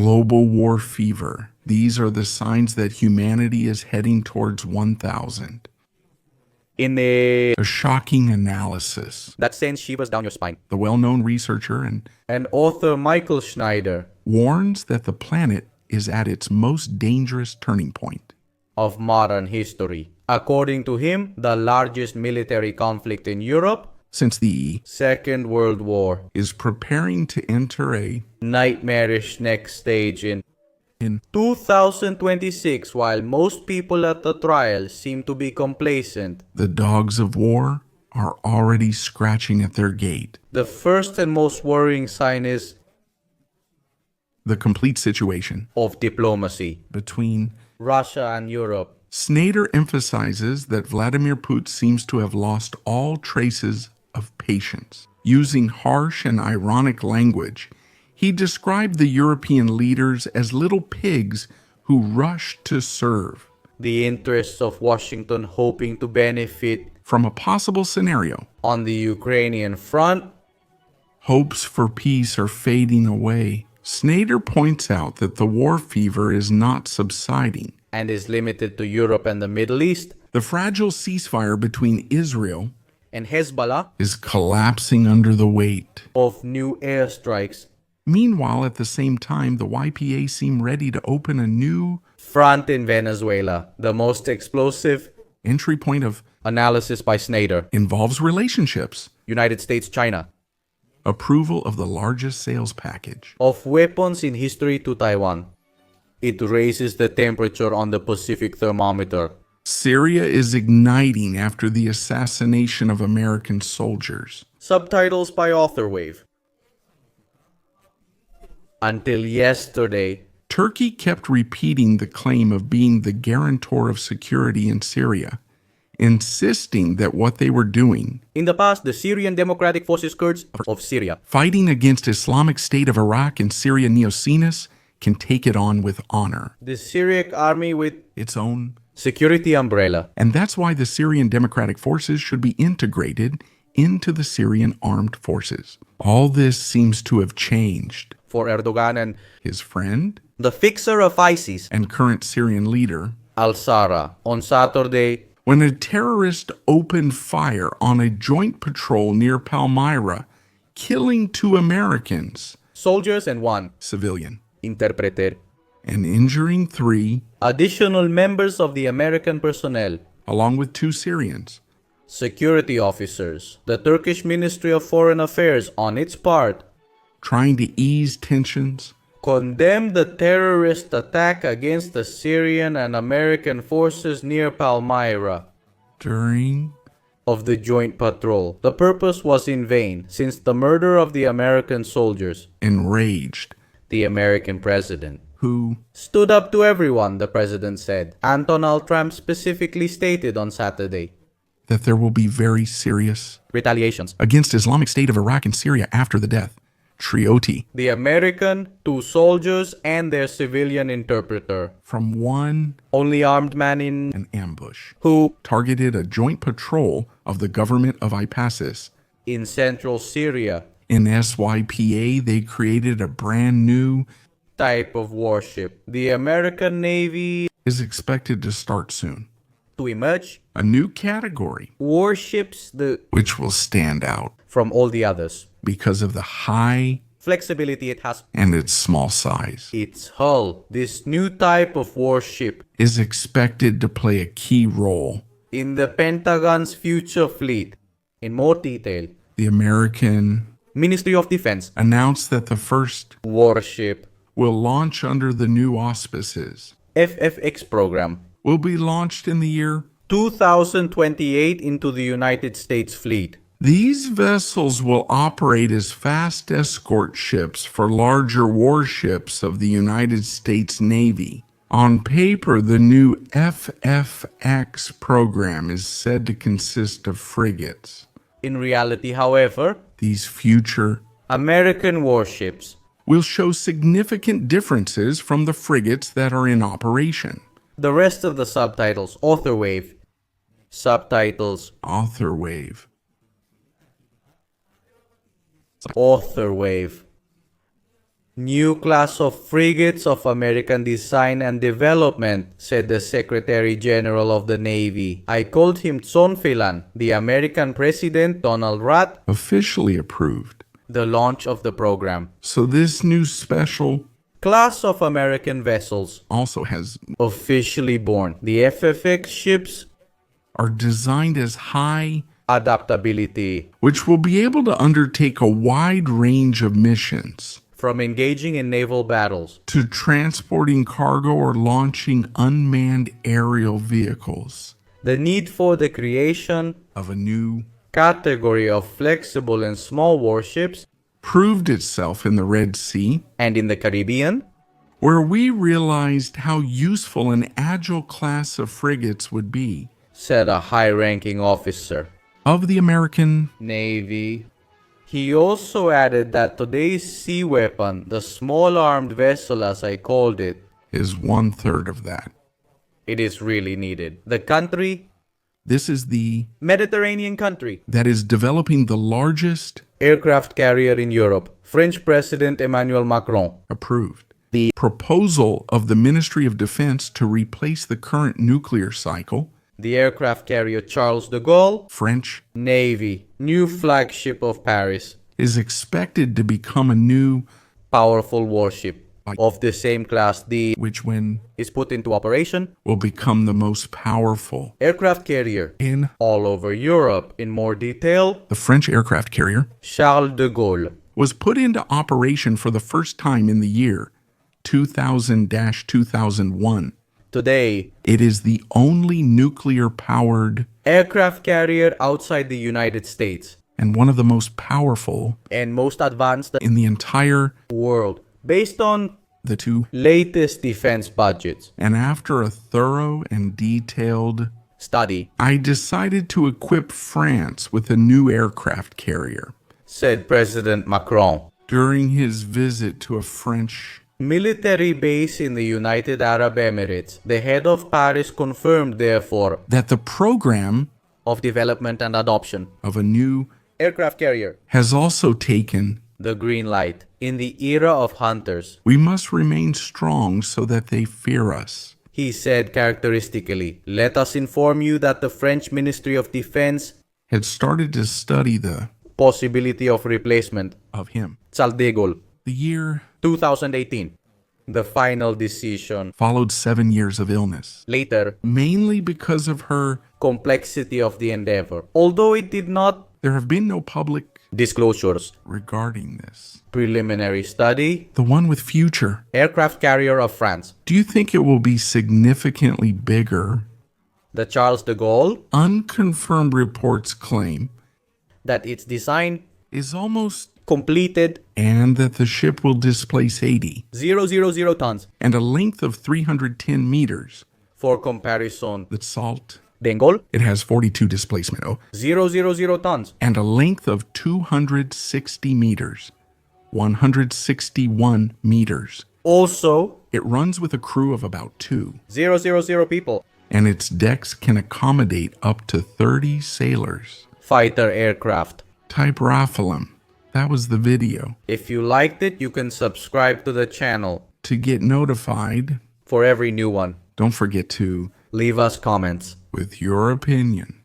Global war fever. These are the signs that humanity is heading towards 1000. In a shocking analysis. that sends shivers down your spine. The well-known researcher And author Michael Schneider warns that the planet is at its most dangerous turning point of modern history. According to him, the largest military conflict in Europe since the Second World War is preparing to enter a nightmarish next stage in 2026. While most people at the trial seem to be complacent, the dogs of war are already scratching at their gate. the first and most worrying sign is The complete situation of diplomacy between Russia and Europe. Snyder emphasizes that Vladimir Putin seems to have lost all traces of patience. Using harsh and ironic language, he described the European leaders as little pigs who rushed to serve. The interests of Washington hoping to benefit From a possible scenario, on the Ukrainian front, hopes for peace are fading away. Snyder points out that the war fever is not subsiding. and is limited to Europe and the Middle East, The fragile ceasefire between Israel and Hezbollah is collapsing under the weight. of new airstrikes. Meanwhile, at the same time, the YPA seem ready to open a new Front in Venezuela, the most explosive entry point of analysis by Snyder. involves relationships, United States, China, approval of the largest sales package, of weapons in history to Taiwan. It raises the temperature on the Pacific thermometer. Syria is igniting after the assassination of American soldiers. Subtitles by Authorwave. Until yesterday, Turkey kept repeating the claim of being the guarantor of security in Syria, insisting that what they were doing, in the past, the Syrian Democratic Forces Kurds of Syria, fighting against Islamic State of Iraq and Syria Neocenis, can take it on with honor. the Syriac army with Its own. security umbrella, And that's why the Syrian Democratic Forces should be integrated into the Syrian armed forces. All this seems to have changed. for Erdogan and His friend the fixer of ISIS, and current Syrian leader, al-Sara, on Saturday, when a terrorist opened fire on a joint patrol near Palmyra, killing 2 Americans, soldiers and one civilian, interpreter, and injuring 3, additional members of the American personnel, along with 2 Syrians. security officers. The Turkish Ministry of Foreign Affairs, on its part, Trying to ease tensions, condemned the terrorist attack against the Syrian and American forces near Palmyra during of the joint patrol. The purpose was in vain, since the murder of the American soldiers, enraged, the American president who stood up to everyone, the president said. And Donald Trump specifically stated on Saturday, that there will be very serious retaliations. against Islamic State of Iraq and Syria after the death. Trioti, The American, 2 soldiers, and their civilian interpreter, from one only armed man in an ambush, who, targeted a joint patrol of the government of Ipasis. in central Syria, In SYPA, they created a brand new type of warship. The American Navy is expected to start soon. to emerge, A new category, warships which will stand out from all the others. because of the high Flexibility it has. and its small size, Its hull, this new type of warship, is expected to play a key role. in the Pentagon's future fleet. In more detail, The American Ministry of Defense announced that the first warship will launch under the new auspices, FFX program will be launched in the year. 2028 into the United States fleet. These vessels will operate as fast escort ships for larger warships of the United States Navy. On paper, the new FFX program is said to consist of frigates. In reality, however, These future American warships will show significant differences from the frigates that are in operation. The rest of the subtitles, Authorwave. Subtitles, Authorwave. Authorwave. New class of frigates of American design and development, said the Secretary General of the Navy. I called him Tsonfilan. The American President Donald Rath officially approved the launch of the program. So this new special Class of American vessels also has officially born. The FFX ships are designed as high, adaptability, which will be able to undertake a wide range of missions, from engaging in naval battles to transporting cargo or launching unmanned aerial vehicles, the need for the creation of a new category of flexible and small warships proved itself in the Red Sea, and in the Caribbean, where we realized how useful an agile class of frigates would be, said a high-ranking officer of the American Navy. He also added that today's sea weapon, the small armed vessel as I called it, is 1/3 of that. it is really needed. The country, This is the Mediterranean country, that is developing the largest aircraft carrier in Europe, French President Emmanuel Macron. approved. The proposal of the Ministry of Defense to replace the current nuclear cycle, The aircraft carrier Charles de Gaulle, French, Navy, new flagship of Paris, is expected to become a new, powerful warship of the same class D which when is put into operation, will become the most powerful. aircraft carrier In all over Europe. In more detail, the French aircraft carrier Charles de Gaulle. was put into operation for the first time in the year 2000-2001. Today, It is the only nuclear-powered aircraft carrier outside the United States and one of the most powerful and most advanced in the entire world based on the two. latest defense budgets. And after a thorough and detailed Study, I decided to equip France with a new aircraft carrier. said President Macron. During his visit to a French Military base in the United Arab Emirates. The head of Paris confirmed, therefore, that the program of development and adoption of a new aircraft carrier, has also taken. the green light. In the era of hunters, We must remain strong so that they fear us. he said characteristically, let us inform you that the French Ministry of Defense Had started to study the possibility of replacement. of him. Charles de Gaulle, The year 2018. The final decision. followed 7 years of illness, Later, mainly because of her. complexity of the endeavor. Although it did not There have been no public disclosures. regarding this. Preliminary study. The one with future. Aircraft carrier of France. Do you think it will be significantly bigger? The Charles de Gaulle, Unconfirmed reports claim that its design is almost, completed and that the ship will displace 80 000 tons. and a length of 310 meters. For comparison, The salt, de Gaulle, it has 42 displacement, 000 tons. and a length of 260 meters, 161 meters. Also, It runs with a crew of about 2, 000 people. and its decks can accommodate up to 30 sailors. Fighter aircraft. Type Raphaelum. That was the video. If you liked it, you can subscribe to the channel To get notified, for every new one. don't forget to, Leave us comments. with your opinion,